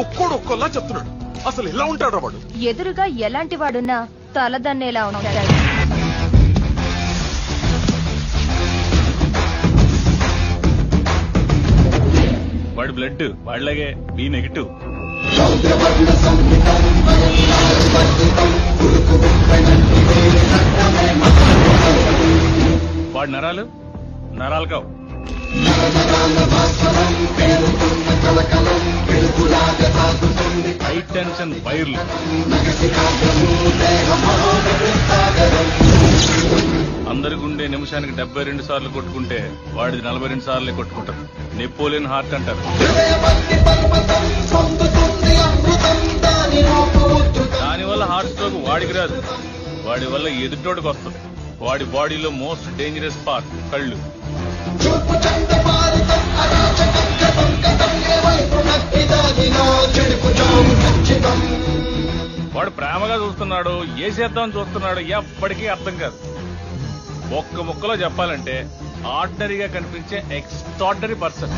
ఒక్కోడు ఒక్కోలా చెప్తున్నాడు. అసలు ఎలా ఉంటాడు వాడు? ఎదురుగా ఎలాంటి వాడున్నా తలదన్నేలా ఉంటాడు. వాడి బ్లడ్ వాళ్ళగే బి నెగిటివ్. వాడి నరాలు నరాలు కావు. హై టెన్షన్ వైర్లు. అందరి గుండె నిమిషానికి 72 సార్లు కొట్టుకుంటే వాడిది 42 సార్లే కొట్టుకుంటారు. నెపోలియన్ హార్ట్ అంటారు. దానివల్ల హార్ట్ స్ట్రోక్ వాడికి రాదు, వాడి వల్ల ఎదుటోడికి వస్తుంది. వాడి బాడీలో మోస్ట్ డేంజరస్ పార్ట్ కళ్ళు. వాడు ప్రేమగా చూస్తున్నాడు, ఏ చేద్దామని చూస్తున్నాడు ఎప్పటికీ అర్థం కాదు. ఒక్క ముక్కలో చెప్పాలంటే ఆర్డినరీగా కనిపించే ఎక్స్ట్రార్డినరీ పర్సన్.